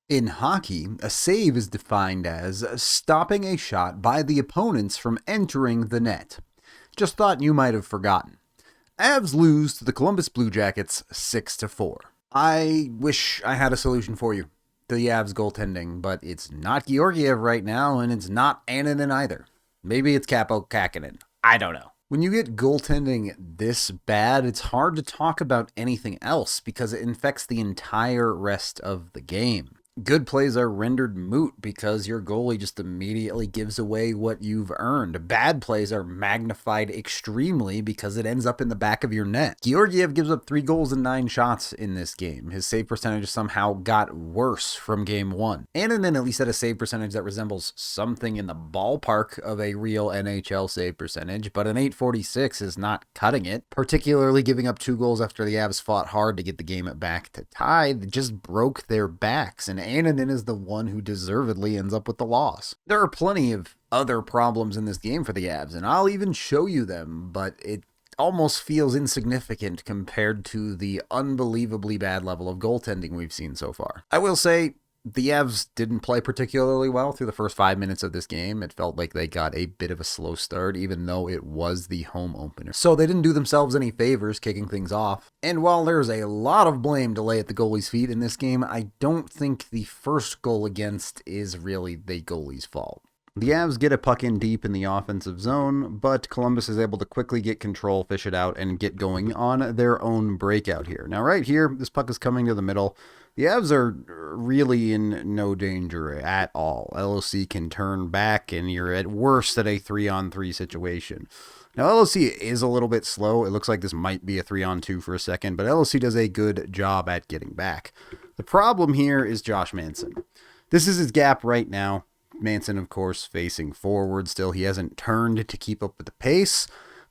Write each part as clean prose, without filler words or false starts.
In hockey, a save is defined as stopping a shot by the opponents from entering the net. Just thought you might have forgotten. Avs lose to the Columbus Blue Jackets 6-4. I wish I had a solution for you to the Avs goaltending, but it's not Georgiev right now, and it's not Annunen either. Maybe it's Capo Kakinen. I don't know. When you get goaltending this bad, it's hard to talk about anything else because it infects the entire rest of the game. Good plays are rendered moot because your goalie just immediately gives away what you've earned. Bad plays are magnified extremely because it ends up in the back of your net. Georgiev gives up 3 goals and 9 shots in this game. His save percentage somehow got worse from game 1. Annunen at least had a save percentage that resembles something in the ballpark of a real NHL save percentage, but an .846 is not cutting it, particularly giving up 2 goals after the Avs fought hard to get the game back to tie. They just broke their backs, and Annunen is the one who deservedly ends up with the loss. There are plenty of other problems in this game for the Avs, and I'll even show you them, but it almost feels insignificant compared to the unbelievably bad level of goaltending we've seen so far. I will say, the Avs didn't play particularly well through the first 5 minutes of this game. It felt like they got a bit of a slow start, even though it was the home opener. So they didn't do themselves any favors kicking things off. And while there's a lot of blame to lay at the goalie's feet in this game, I don't think the first goal against is really the goalie's fault. The Avs get a puck in deep in the offensive zone, but Columbus is able to quickly get control, fish it out, and get going on their own breakout here. Now right here, this puck is coming to the middle. The Avs are really in no danger at all. LOC can turn back, and you're at worst at a 3-on-3 situation. Now, LOC is a little bit slow. It looks like this might be a 3-on-2 for a second, but LOC does a good job at getting back. The problem here is Josh Manson. This is his gap right now. Manson, of course, facing forward still. He hasn't turned to keep up with the pace,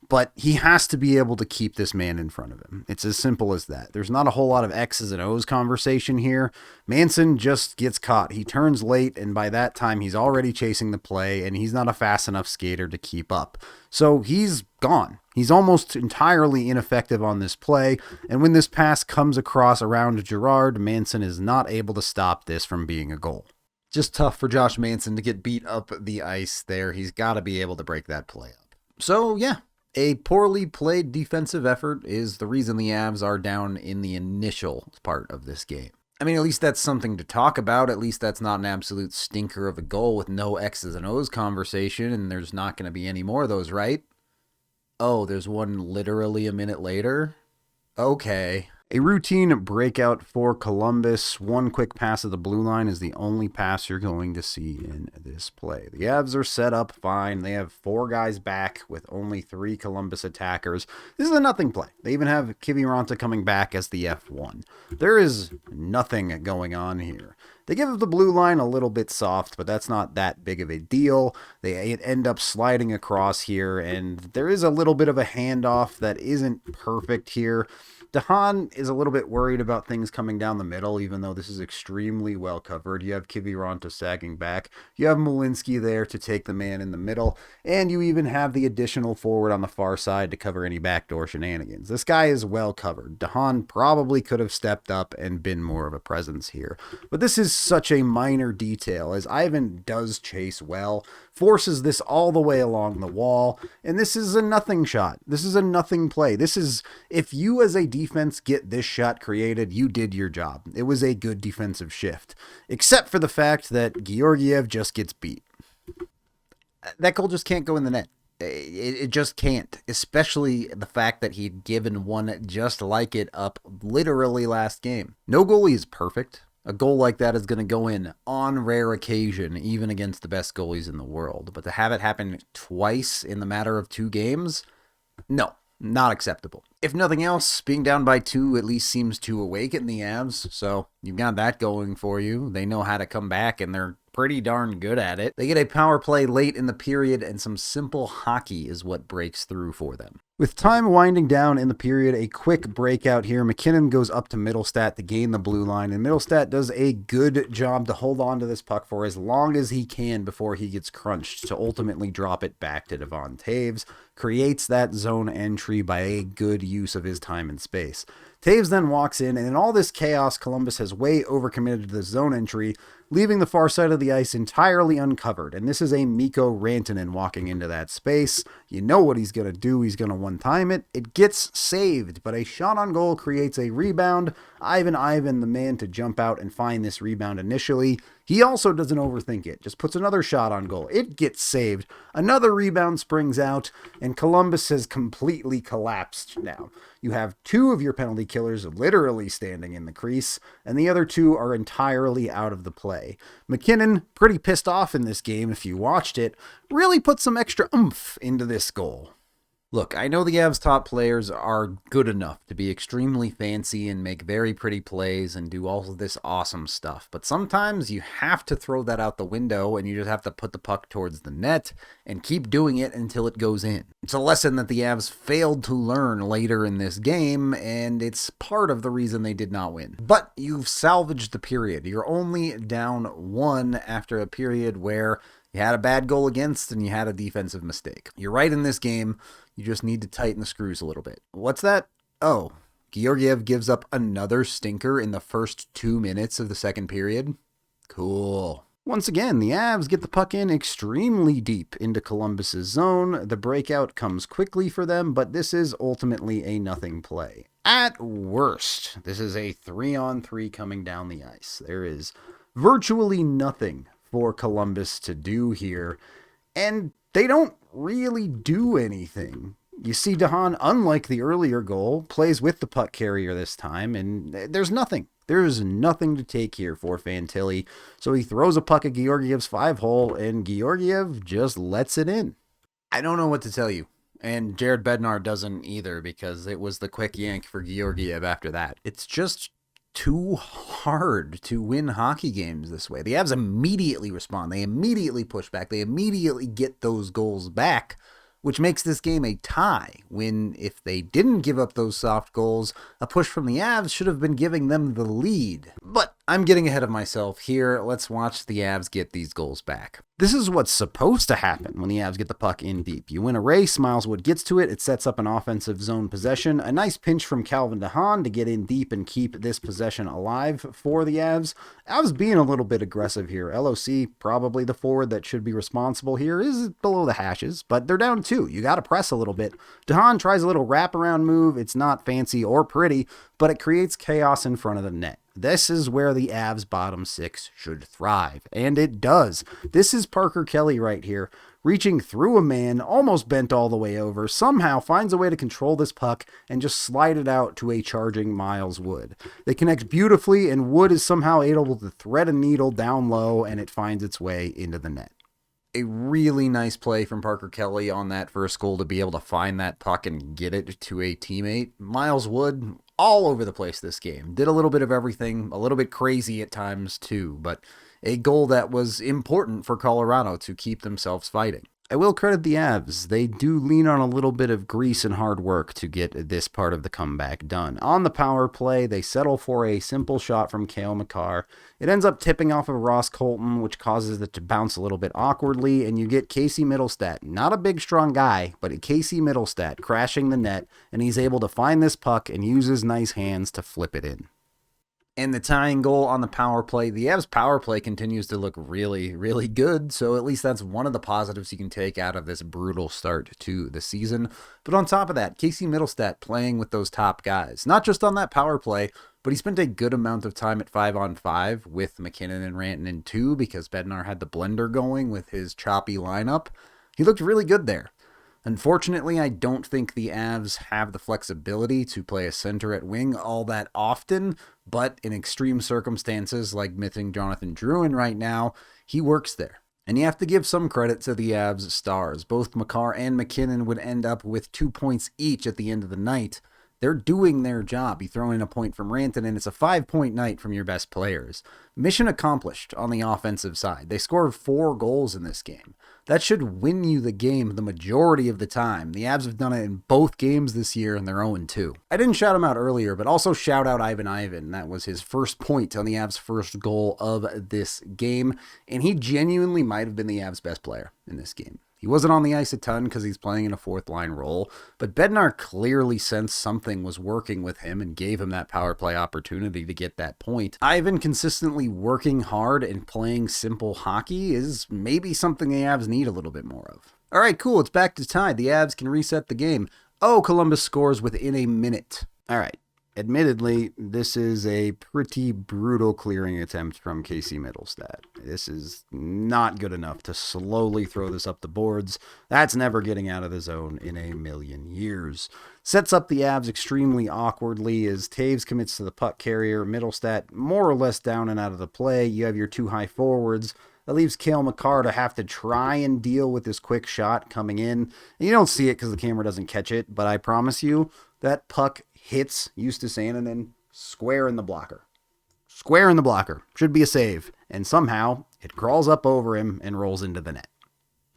but he has to be able to keep this man in front of him. It's as simple as that. There's not a whole lot of X's and O's conversation here. Manson just gets caught. He turns late, and by that time, he's already chasing the play, and he's not a fast enough skater to keep up. So he's gone. He's almost entirely ineffective on this play, and when this pass comes across around Gerard, Manson is not able to stop this from being a goal. Just tough for Josh Manson to get beat up the ice there. He's got to be able to break that play up. So, yeah. A poorly played defensive effort is the reason the Avs are down in the initial part of this game. I mean, at least that's something to talk about. At least that's not an absolute stinker of a goal with no X's and O's conversation, and there's not going to be any more of those, right? Oh, there's one literally a minute later? Okay. A routine breakout for Columbus. One quick pass of the blue line is the only pass you're going to see in this play. The Avs are set up fine. They have 4 guys back with only 3 Columbus attackers. This is a nothing play. They even have Kiviranta coming back as the F1. There is nothing going on here. They give the blue line a little bit soft, but that's not that big of a deal. They end up sliding across here, and there is a little bit of a handoff that isn't perfect here. DeHaan is a little bit worried about things coming down the middle, even though this is extremely well covered. You have Kiviranta sagging back. You have Malinsky there to take the man in the middle, and you even have the additional forward on the far side to cover any backdoor shenanigans. This guy is well covered. DeHaan probably could have stepped up and been more of a presence here. But this is such a minor detail, as Ivan does chase well, forces this all the way along the wall, and this is a nothing shot. This is a nothing play. This is, if you as a defense get this shot created, you did your job. It was a good defensive shift, except for the fact that Georgiev just gets beat. That goal just can't go in the net. It just can't, especially the fact that he'd given one just like it up literally last game. No goalie is perfect. A goal like that is going to go in on rare occasion, even against the best goalies in the world. But to have it happen twice in the matter of 2 games, no, not acceptable. If nothing else, being down by 2 at least seems to awaken the Avs, so you've got that going for you. They know how to come back, and they're pretty darn good at it. They get a power play late in the period, and some simple hockey is what breaks through for them. With time winding down in the period, a quick breakout here. MacKinnon goes up to Mittelstadt to gain the blue line, and Mittelstadt does a good job to hold on to this puck for as long as he can before he gets crunched to ultimately drop it back to Devon Taves. Creates that zone entry by a good use of his time and space. Taves then walks in, and in all this chaos, Columbus has way overcommitted to the zone entry, leaving the far side of the ice entirely uncovered. And this is a Mikko Rantanen walking into that space. You know what he's going to do. He's going to one-time it. It gets saved, but a shot on goal creates a rebound. Ivan, the man to jump out and find this rebound initially. He also doesn't overthink it, just puts another shot on goal. It gets saved. Another rebound springs out, and Columbus has completely collapsed now. You have two of your penalty killers literally standing in the crease, and the other two are entirely out of the play. MacKinnon, pretty pissed off in this game if you watched it, really put some extra oomph into this goal. Look, I know the Avs' top players are good enough to be extremely fancy and make very pretty plays and do all of this awesome stuff, but sometimes you have to throw that out the window and you just have to put the puck towards the net and keep doing it until it goes in. It's a lesson that the Avs failed to learn later in this game, and it's part of the reason they did not win. But you've salvaged the period. You're only down one after a period where you had a bad goal against and you had a defensive mistake. You're right in this game. You just need to tighten the screws a little bit. What's that? Oh, Georgiev gives up another stinker in the first 2 minutes of the second period. Cool. Once again, the Avs get the puck in extremely deep into Columbus's zone. The breakout comes quickly for them, but this is ultimately a nothing play. At worst, this is a 3-on-3 coming down the ice. There is virtually nothing for Columbus to do here, and they don't really do anything. You see DeHaan, unlike the earlier goal, plays with the puck carrier this time, and there's nothing. There's nothing to take here for Fantilli, so he throws a puck at Georgiev's 5-hole, and Georgiev just lets it in. I don't know what to tell you, and Jared Bednar doesn't either, because it was the quick yank for Georgiev after that. It's just too hard to win hockey games this way. The Avs immediately respond. They immediately push back. They immediately get those goals back, which makes this game a tie, when if they didn't give up those soft goals, a push from the Avs should have been giving them the lead. But I'm getting ahead of myself here. Let's watch the Avs get these goals back. This is what's supposed to happen when the Avs get the puck in deep. You win a race, Miles Wood gets to it, it sets up an offensive zone possession. A nice pinch from Calvin DeHaan to get in deep and keep this possession alive for the Avs. Avs being a little bit aggressive here. LOC, probably the forward that should be responsible here, is below the hashes, but they're down 2. You got to press a little bit. DeHaan tries a little wraparound move. It's not fancy or pretty, but it creates chaos in front of the net. This is where the Avs bottom 6 should thrive, and it does. This is Parker Kelly right here, reaching through a man, almost bent all the way over, somehow finds a way to control this puck and just slide it out to a charging Miles Wood. They connect beautifully, and Wood is somehow able to thread a needle down low, and it finds its way into the net. A really nice play from Parker Kelly on that first goal to be able to find that puck and get it to a teammate. Miles Wood, all over the place this game. Did a little bit of everything, a little bit crazy at times too, but a goal that was important for Colorado to keep themselves fighting. I will credit the Avs. They do lean on a little bit of grease and hard work to get this part of the comeback done. On the power play, they settle for a simple shot from Cale Makar. It ends up tipping off of Ross Colton, which causes it to bounce a little bit awkwardly, and you get Casey Mittelstadt. Not a big, strong guy, but Casey Mittelstadt crashing the net, and he's able to find this puck and use his nice hands to flip it in. And the tying goal on the power play, the Avs power play continues to look really, really good, so at least that's one of the positives you can take out of this brutal start to the season. But on top of that, Casey Mittelstadt playing with those top guys, not just on that power play, but he spent a good amount of time at 5-on-5 with MacKinnon and Rantanen too, because Bednar had the blender going with his choppy lineup. He looked really good there. Unfortunately, I don't think the Avs have the flexibility to play a center at wing all that often, but in extreme circumstances like missing Jonathan Drouin right now, he works there. And you have to give some credit to the Avs stars. Both Makar and MacKinnon would end up with 2 points each at the end of the night. They're doing their job. You throw in a point from Rantanen, it's a 5-point night from your best players. Mission accomplished on the offensive side. They scored 4 goals in this game. That should win you the game the majority of the time. The Avs have done it in both games this year, and they're 0-2. I didn't shout him out earlier, but also shout out Ivan. That was his first point on the Avs' first goal of this game, and he genuinely might have been the Avs' best player in this game. He wasn't on the ice a ton because he's playing in a fourth-line role, but Bednar clearly sensed something was working with him and gave him that power play opportunity to get that point. Ivan consistently working hard and playing simple hockey is maybe something the Avs need a little bit more of. All right, cool, it's back to tie. The Avs can reset the game. Oh, Columbus scores within a minute. All right. Admittedly, this is a pretty brutal clearing attempt from Casey Mittelstadt. This is not good enough to slowly throw this up the boards. That's never getting out of the zone in a million years. Sets up the Avs extremely awkwardly as Taves commits to the puck carrier. Mittelstadt more or less down and out of the play. You have your two high forwards. That leaves Cale Makar to have to try and deal with this quick shot coming in. And you don't see it because the camera doesn't catch it, but I promise you that puck hits Justus Annunen square in the blocker. Square in the blocker. Should be a save. And somehow it crawls up over him and rolls into the net.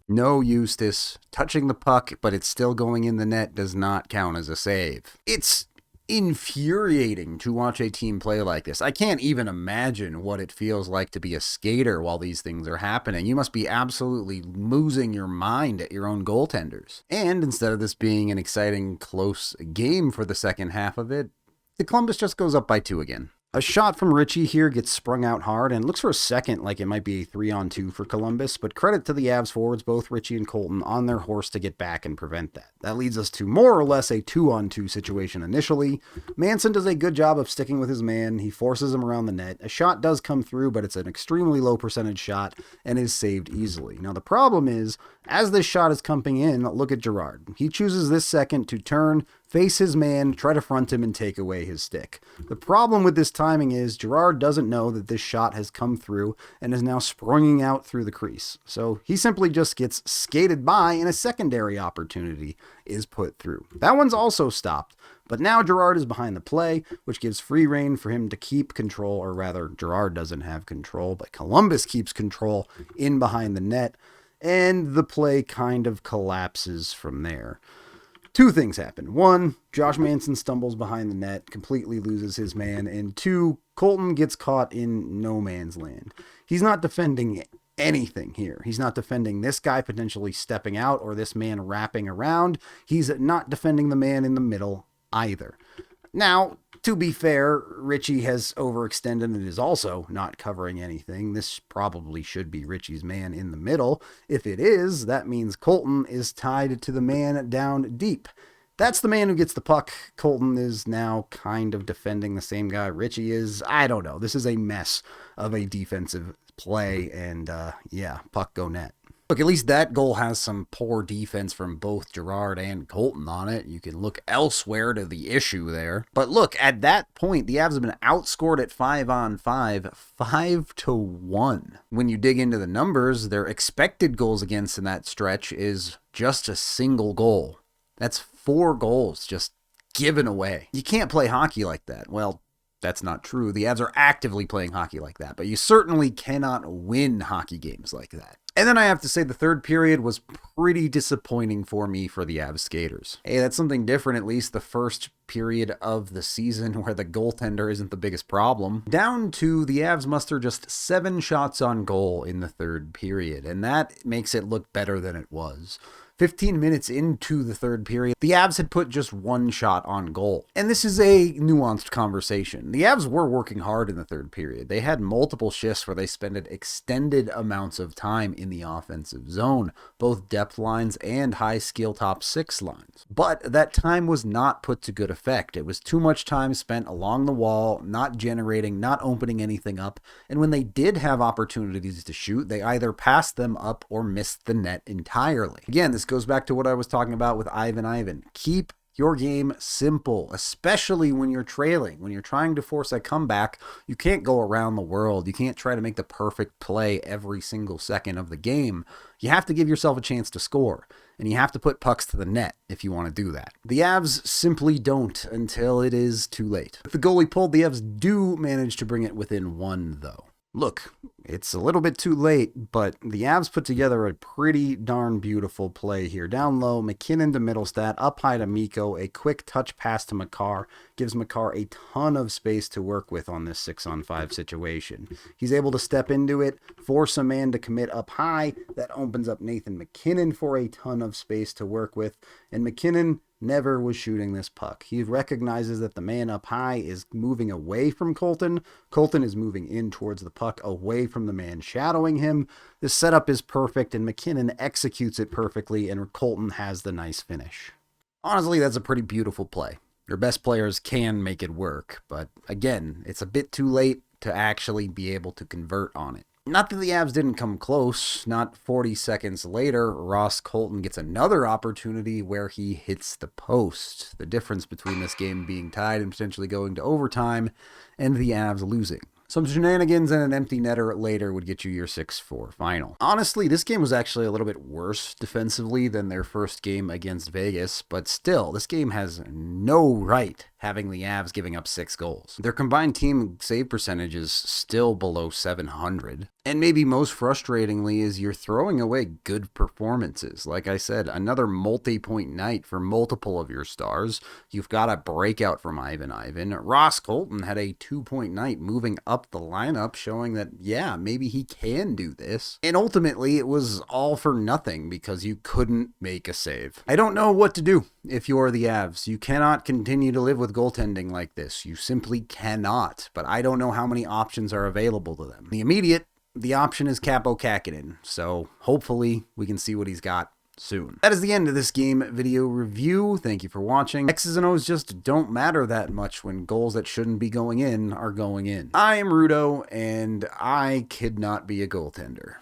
No Justus touching the puck, but it's still going in the net does not count as a save. It's infuriating to watch a team play like this. I can't even imagine what it feels like to be a skater while these things are happening. You must be absolutely losing your mind at your own goaltenders. And instead of this being an exciting, close game for the second half of it, the Columbus just goes up by 2 again. A shot from Ritchie here gets sprung out hard and looks for a second like it might be a 3-on-2 for Columbus, but credit to the Avs forwards, both Ritchie and Colton, on their horse to get back and prevent that. That leads us to more or less a 2-on-2 situation initially. Manson does a good job of sticking with his man. He forces him around the net. A shot does come through, but it's an extremely low percentage shot and is saved easily. Now the problem is, as this shot is coming in, look at Girard. He chooses this second to turn, face his man, try to front him, and take away his stick. The problem with this timing is Girard doesn't know that this shot has come through and is now sprunging out through the crease. So he simply just gets skated by and a secondary opportunity is put through. That one's also stopped, but now Girard is behind the play, which gives free rein for him to keep control, or rather, Girard doesn't have control, but Columbus keeps control in behind the net, and the play kind of collapses from there. 2 things happen. 1, Josh Manson stumbles behind the net, completely loses his man. And 2, Colton gets caught in no man's land. He's not defending anything here. He's not defending this guy potentially stepping out or this man wrapping around. He's not defending the man in the middle either. Now, to be fair, Ritchie has overextended and is also not covering anything. This probably should be Ritchie's man in the middle. If it is, that means Colton is tied to the man down deep. That's the man who gets the puck. Colton is now kind of defending the same guy Ritchie is. I don't know. This is a mess of a defensive play, and puck go net. Look, at least that goal has some poor defense from both Girard and Colton on it. You can look elsewhere to the issue there. But look, at that point, the Avs have been outscored at 5-on-5, 5-1. When you dig into the numbers, their expected goals against in that stretch is just a single goal. That's 4 goals just given away. You can't play hockey like that. Well, that's not true. The Avs are actively playing hockey like that, but you certainly cannot win hockey games like that. And then I have to say the third period was pretty disappointing for me for the Avs skaters. Hey, that's something different, at least the first period of the season where the goaltender isn't the biggest problem. Down to the Avs muster just 7 shots on goal in the third period, and that makes it look better than it was. 15 minutes into the third period, the Avs had put just 1 shot on goal. And this is a nuanced conversation. The Avs were working hard in the third period. They had multiple shifts where they spent extended amounts of time in the offensive zone, both depth lines and high skill top 6 lines. But that time was not put to good effect. It was too much time spent along the wall, not generating, not opening anything up. And when they did have opportunities to shoot, they either passed them up or missed the net entirely. Again, this goes back to what I was talking about with Ivan. Keep your game simple, especially when you're trailing. When you're trying to force a comeback, you can't go around the world. You can't try to make the perfect play every single second of the game. You have to give yourself a chance to score, and you have to put pucks to the net if you want to do that. The Avs simply don't until it is too late. With the goalie pulled, the Avs do manage to bring it within 1, though. Look, it's a little bit too late, but the Avs put together a pretty darn beautiful play here. Down low, MacKinnon to Mittelstadt, up high to Mikko, a quick touch pass to Makar, gives Makar a ton of space to work with on this 6-on-5 situation. He's able to step into it, force a man to commit up high. That opens up Nathan MacKinnon for a ton of space to work with, and MacKinnon never was shooting this puck. He recognizes that the man up high is moving away from Colton. Colton is moving in towards the puck, away from the man shadowing him. This setup is perfect, and MacKinnon executes it perfectly, and Colton has the nice finish. Honestly, that's a pretty beautiful play. Your best players can make it work, but again, it's a bit too late to actually be able to convert on it. Not that the Avs didn't come close. Not 40 seconds later, Ross Colton gets another opportunity where he hits the post. The difference between this game being tied and potentially going to overtime and the Avs losing. Some shenanigans and an empty netter later would get you your 6-4 final. Honestly, this game was actually a little bit worse defensively than their first game against Vegas, but still, this game has no right having the Avs giving up 6 goals. Their combined team save percentage is still below 700. And maybe most frustratingly is you're throwing away good performances. Like I said, another multi-point night for multiple of your stars. You've got a breakout from Ivan. Ross Colton had a 2-point night moving up the lineup, showing that, yeah, maybe he can do this. And ultimately, it was all for nothing because you couldn't make a save. I don't know what to do if you're the Avs. You cannot continue to live with goaltending like this. You simply cannot. But I don't know how many options are available to them. The immediate, the option is Capo Kakinen, so hopefully we can see what he's got soon. That is the end of this game video review. Thank you for watching. X's and O's just don't matter that much when goals that shouldn't be going in are going in. I am Rudo, and I could not be a goaltender.